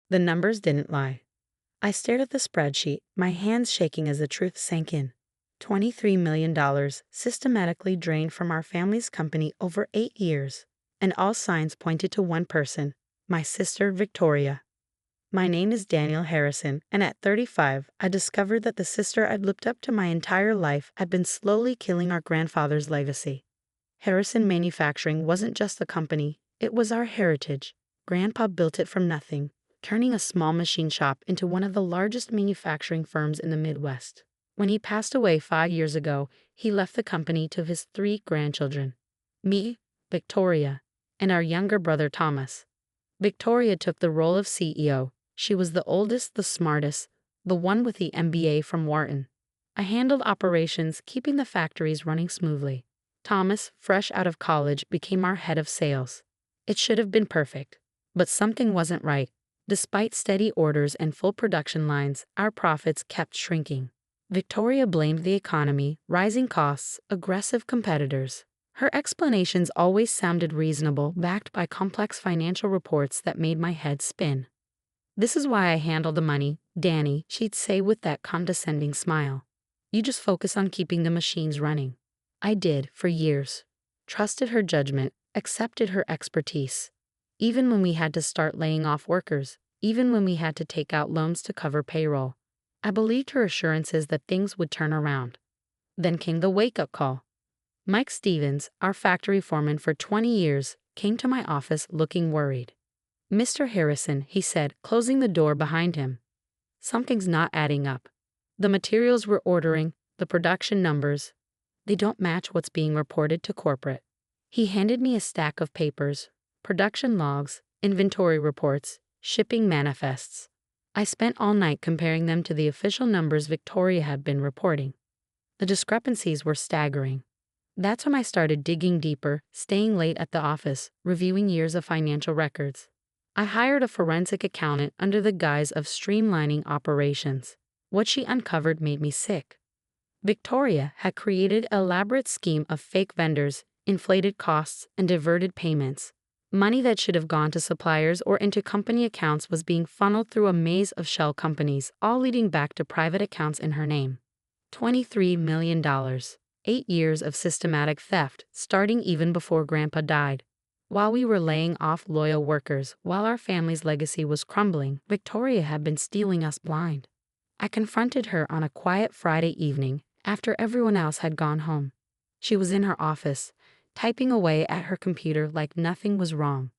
The numbers didn't lie. I stared at the spreadsheet, my hands shaking as the truth sank in. $23 million systematically drained from our family's company over 8 years, and all signs pointed to one person, my sister Victoria. My name is Harrison, and at 35, I discovered that the sister I'd looked up to my entire life had been slowly killing our grandfather's legacy. Harrison Manufacturing wasn't just a company, it was our heritage. Grandpa built it from nothing, turning a small machine shop into one of the largest manufacturing firms in the Midwest. When he passed away 5 years ago, he left the company to his 3 grandchildren, me, Victoria, and our younger brother Thomas. Victoria took the role of CEO. She was the oldest, the smartest, the one with the MBA from Wharton. I handled operations, keeping the factories running smoothly. Thomas, fresh out of college, became our head of sales. It should have been perfect, but something wasn't right. Despite steady orders and full production lines, our profits kept shrinking. Victoria blamed the economy, rising costs, aggressive competitors. Her explanations always sounded reasonable, backed by complex financial reports that made my head spin. "This is why I handle the money, Danny," she'd say with that condescending smile. "You just focus on keeping the machines running." I did, for years. Trusted her judgment, accepted her expertise. Even when we had to start laying off workers, even when we had to take out loans to cover payroll, I believed her assurances that things would turn around. Then came the wake-up call. Mike Stevens, our factory foreman for 20 years, came to my office looking worried. "Mr. Harrison," he said, closing the door behind him. "Something's not adding up. The materials we're ordering, the production numbers, they don't match what's being reported to corporate." He handed me a stack of papers, production logs, inventory reports, shipping manifests. I spent all night comparing them to the official numbers Victoria had been reporting. The discrepancies were staggering. That's when I started digging deeper, staying late at the office, reviewing years of financial records. I hired a forensic accountant under the guise of streamlining operations. What she uncovered made me sick. Victoria had created an elaborate scheme of fake vendors, inflated costs, and diverted payments. Money that should have gone to suppliers or into company accounts was being funneled through a maze of shell companies, all leading back to private accounts in her name. $23 million. 8 years of systematic theft, starting even before Grandpa died. While we were laying off loyal workers, while our family's legacy was crumbling, Victoria had been stealing us blind. I confronted her on a quiet Friday evening, after everyone else had gone home. She was in her office, typing away at her computer like nothing was wrong.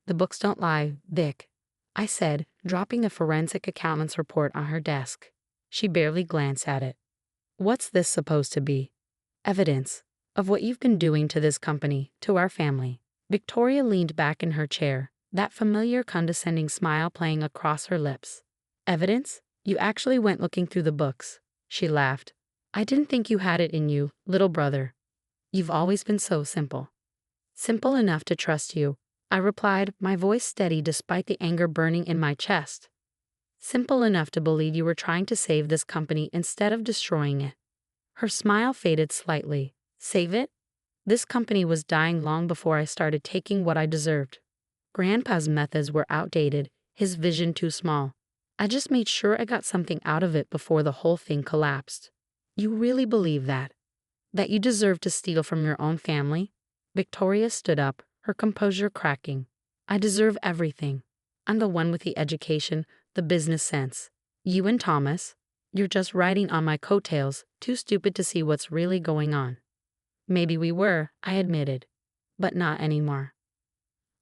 "The books don't lie, Vic," I said, dropping the forensic accountant's report on her desk. She barely glanced at it. "What's this supposed to be?" "Evidence of what you've been doing to this company, to our family." Victoria leaned back in her chair, that familiar condescending smile playing across her lips. "Evidence? You actually went looking through the books." She laughed. "I didn't think you had it in you, little brother. You've always been so simple." "Simple enough to trust you," I replied, my voice steady despite the anger burning in my chest. "Simple enough to believe you were trying to save this company instead of destroying it." Her smile faded slightly. "Save it? This company was dying long before I started taking what I deserved. Grandpa's methods were outdated, his vision too small. I just made sure I got something out of it before the whole thing collapsed." "You really believe that? That you deserve to steal from your own family?" Victoria stood up, her composure cracking. "I deserve everything. I'm the one with the education, the business sense. You and Thomas, you're just riding on my coattails, too stupid to see what's really going on." "Maybe we were," I admitted. "But not anymore."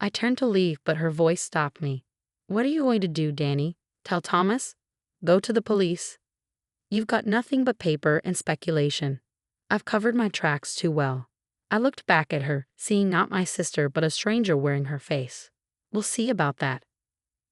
I turned to leave, but her voice stopped me. "What are you going to do, Danny? Tell Thomas? Go to the police? You've got nothing but paper and speculation. I've covered my tracks too well." I looked back at her, seeing not my sister but a stranger wearing her face. "We'll see about that."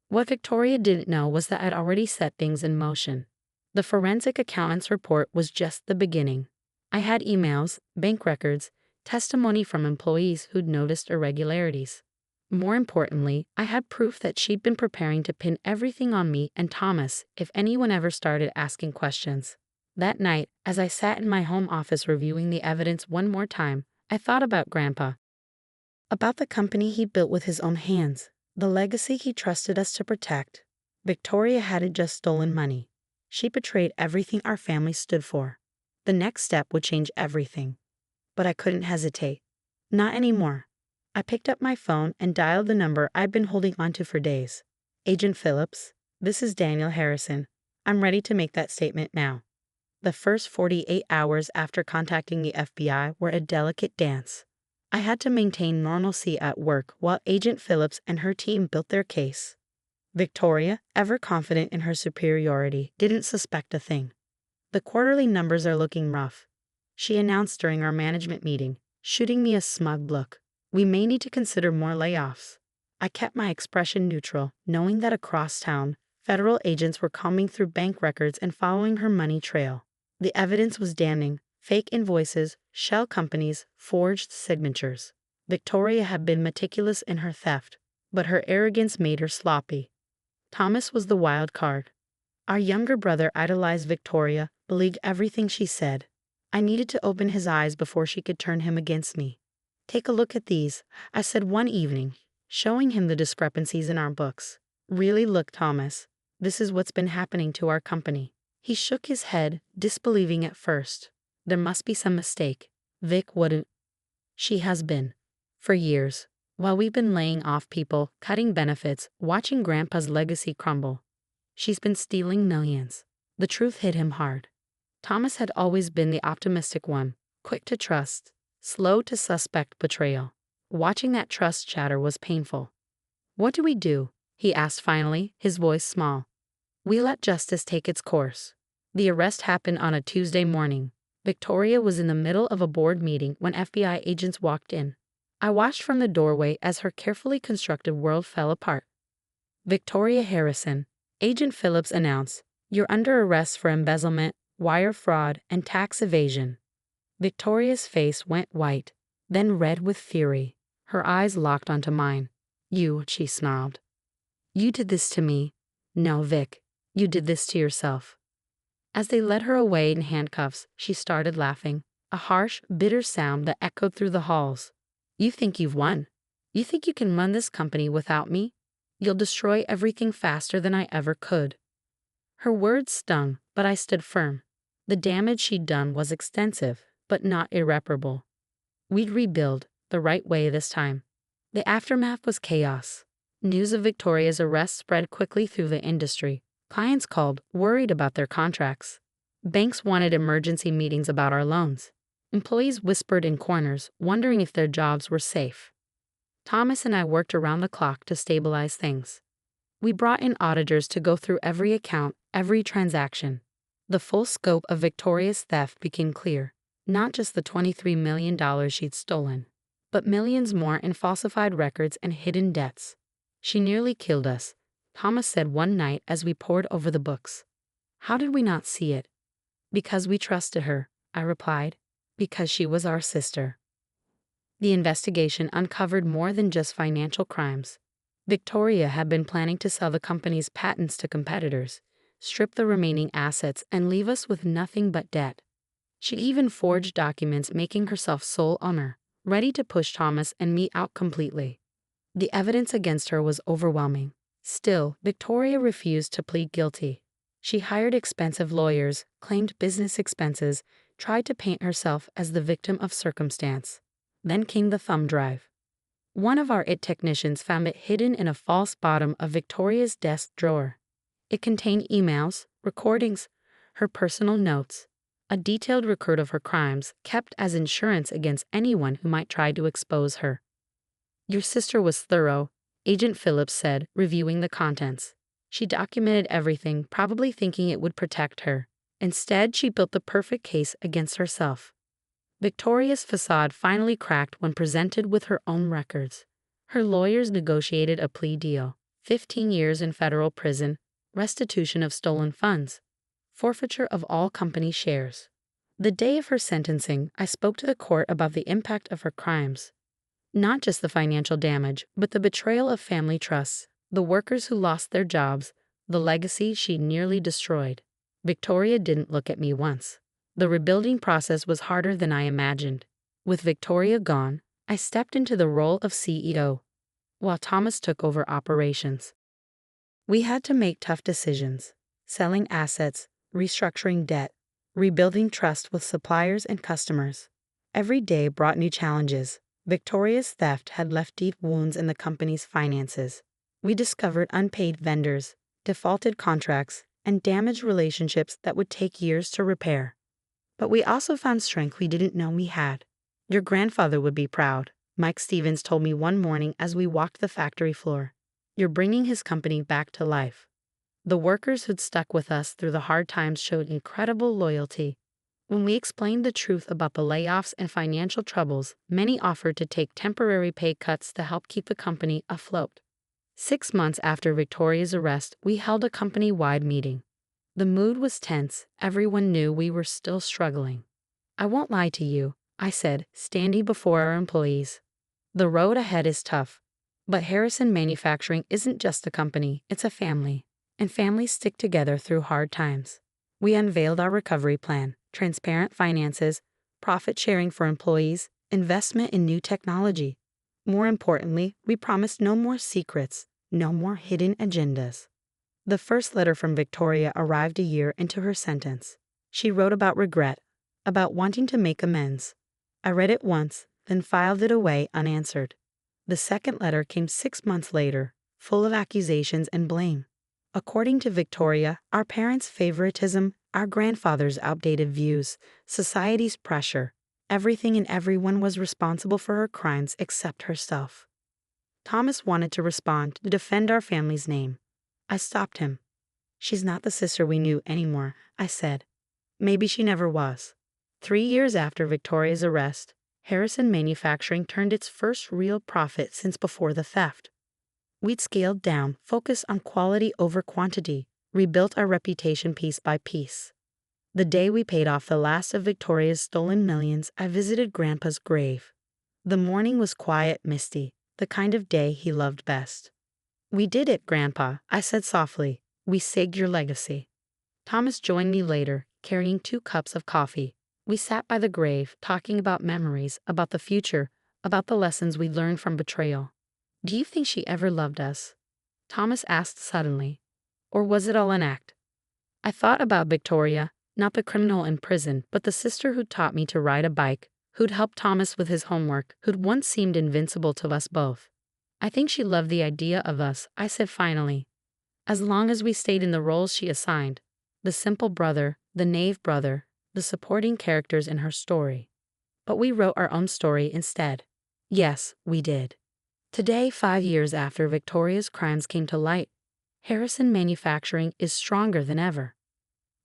What Victoria didn't know was that I'd already set things in motion. The forensic accountant's report was just the beginning. I had emails, bank records, testimony from employees who'd noticed irregularities. More importantly, I had proof that she'd been preparing to pin everything on me and Thomas if anyone ever started asking questions. That night, as I sat in my home office reviewing the evidence one more time, I thought about Grandpa. About the company he built with his own hands, the legacy he trusted us to protect. Victoria hadn't just stolen money. She betrayed everything our family stood for. The next step would change everything. But I couldn't hesitate. Not anymore. I picked up my phone and dialed the number I'd been holding onto for days. Agent Phillips, this is Harrison. I'm ready to make that statement now. The first 48 hours after contacting the FBI were a delicate dance. I had to maintain normalcy at work while Agent Phillips and her team built their case. Victoria, ever confident in her superiority, didn't suspect a thing. The quarterly numbers are looking rough, she announced during our management meeting, shooting me a smug look. We may need to consider more layoffs. I kept my expression neutral, knowing that across town, federal agents were combing through bank records and following her money trail. The evidence was damning: fake invoices, shell companies, forged signatures. Victoria had been meticulous in her theft, but her arrogance made her sloppy. Thomas was the wild card. Our younger brother idolized Victoria, believed everything she said. I needed to open his eyes before she could turn him against me. Take a look at these, I said one evening, showing him the discrepancies in our books. Really, look, Thomas. This is what's been happening to our company. He shook his head, disbelieving at first. There must be some mistake. Vic wouldn't. She has been. For years. While we've been laying off people, cutting benefits, watching Grandpa's legacy crumble. She's been stealing millions. The truth hit him hard. Thomas had always been the optimistic one, quick to trust, slow to suspect betrayal. Watching that trust shatter was painful. What do we do? He asked finally, his voice small. We let justice take its course. The arrest happened on a Tuesday morning. Victoria was in the middle of a board meeting when FBI agents walked in. I watched from the doorway as her carefully constructed world fell apart. Victoria.Harrison, Agent Phillips announced, you're under arrest for embezzlement, wire fraud, and tax evasion. Victoria's face went white, then red with fury. Her eyes locked onto mine. You, she snarled. You did this to me. No, Vic, you did this to yourself. As they led her away in handcuffs, she started laughing, a harsh, bitter sound that echoed through the halls. You think you've won? You think you can run this company without me? You'll destroy everything faster than I ever could. Her words stung, but I stood firm. The damage she'd done was extensive, but not irreparable. We'd rebuild, the right way this time. The aftermath was chaos. News of Victoria's arrest spread quickly through the industry. Clients called, worried about their contracts. Banks wanted emergency meetings about our loans. Employees whispered in corners, wondering if their jobs were safe. Thomas and I worked around the clock to stabilize things. We brought in auditors to go through every account, every transaction. The full scope of Victoria's theft became clear. Not just the $23 million she'd stolen, but millions more in falsified records and hidden debts. She nearly killed us, Thomas said one night as we pored over the books. How did we not see it? Because we trusted her, I replied. Because she was our sister. The investigation uncovered more than just financial crimes. Victoria had been planning to sell the company's patents to competitors, strip the remaining assets, and leave us with nothing but debt. She even forged documents making herself sole owner, ready to push Thomas and me out completely. The evidence against her was overwhelming. Still, Victoria refused to plead guilty. She hired expensive lawyers, claimed business expenses, tried to paint herself as the victim of circumstance. Then came the thumb drive. One of our IT technicians found it hidden in a false bottom of Victoria's desk drawer. It contained emails, recordings, her personal notes, a detailed record of her crimes kept as insurance against anyone who might try to expose her. Your sister was thorough, Agent Phillips said, reviewing the contents. She documented everything, probably thinking it would protect her. Instead, she built the perfect case against herself. Victoria's facade finally cracked when presented with her own records. Her lawyers negotiated a plea deal: 15 years in federal prison, restitution of stolen funds, forfeiture of all company shares. The day of her sentencing, I spoke to the court about the impact of her crimes. Not just the financial damage, but the betrayal of family trusts, the workers who lost their jobs, the legacy she nearly destroyed. Victoria didn't look at me once. The rebuilding process was harder than I imagined. With Victoria gone, I stepped into the role of CEO, while Thomas took over operations. We had to make tough decisions, selling assets, restructuring debt, rebuilding trust with suppliers and customers. Every day brought new challenges. Victoria's theft had left deep wounds in the company's finances. We discovered unpaid vendors, defaulted contracts, and damaged relationships that would take years to repair. But we also found strength we didn't know we had. Your grandfather would be proud, Mike Stevens told me one morning as we walked the factory floor. You're bringing his company back to life. The workers who'd stuck with us through the hard times showed incredible loyalty. When we explained the truth about the layoffs and financial troubles, many offered to take temporary pay cuts to help keep the company afloat. 6 months after Victoria's arrest, we held a company-wide meeting. The mood was tense. Everyone knew we were still struggling. I won't lie to you, I said, standing before our employees. The road ahead is tough. But Harrison Manufacturing isn't just a company, it's a family. And families stick together through hard times. We unveiled our recovery plan, transparent finances, profit sharing for employees, investment in new technology. More importantly, we promised no more secrets, no more hidden agendas. The first letter from Victoria arrived a year into her sentence. She wrote about regret, about wanting to make amends. I read it once, then filed it away unanswered. The second letter came 6 months later, full of accusations and blame. According to Victoria, our parents' favoritism, our grandfather's outdated views, society's pressure, everything and everyone was responsible for her crimes except herself. Thomas wanted to respond, to defend our family's name. I stopped him. She's not the sister we knew anymore, I said. Maybe she never was. 3 years after Victoria's arrest, Harrison Manufacturing turned its first real profit since before the theft. We'd scaled down, focused on quality over quantity, rebuilt our reputation piece by piece. The day we paid off the last of Victoria's stolen millions, I visited Grandpa's grave. The morning was quiet, misty, the kind of day he loved best. We did it, Grandpa, I said softly. We saved your legacy. Thomas joined me later, carrying 2 cups of coffee. We sat by the grave, talking about memories, about the future, about the lessons we learned from betrayal. Do you think she ever loved us? Thomas asked suddenly. Or was it all an act? I thought about Victoria, not the criminal in prison, but the sister who taught me to ride a bike, who'd helped Thomas with his homework, who'd once seemed invincible to us both. I think she loved the idea of us, I said finally. As long as we stayed in the roles she assigned, the simple brother, the naive brother, the supporting characters in her story. But we wrote our own story instead. Yes, we did. Today, 5 years after Victoria's crimes came to light, Harrison Manufacturing is stronger than ever.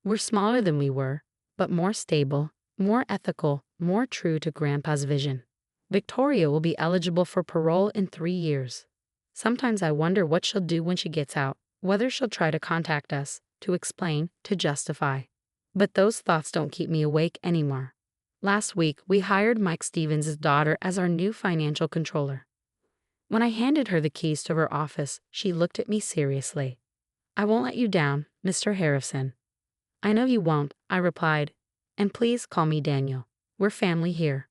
We're smaller than we were, but more stable, more ethical, more true to Grandpa's vision. Victoria will be eligible for parole in 3 years. Sometimes I wonder what she'll do when she gets out, whether she'll try to contact us, to explain, to justify. But those thoughts don't keep me awake anymore. Last week, we hired Mike Stevens' daughter as our new financial controller. When I handed her the keys to her office, she looked at me seriously. I won't let you down, Mr. Harrison. I know you won't, I replied. And please call me Daniel. We're family here.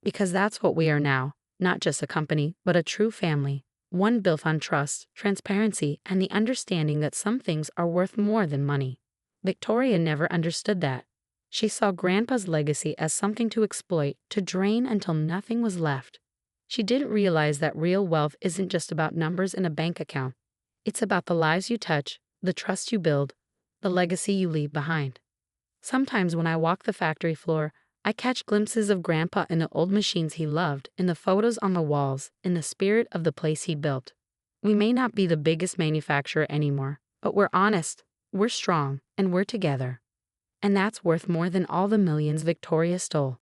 Because that's what we are now, not just a company, but a true family. One built on trust, transparency, and the understanding that some things are worth more than money. Victoria never understood that. She saw Grandpa's legacy as something to exploit, to drain until nothing was left. She didn't realize that real wealth isn't just about numbers in a bank account. It's about the lives you touch, the trust you build, the legacy you leave behind. Sometimes when I walk the factory floor, I catch glimpses of Grandpa in the old machines he loved, in the photos on the walls, in the spirit of the place he built. We may not be the biggest manufacturer anymore, but we're honest, we're strong, and we're together. And that's worth more than all the millions Victoria stole.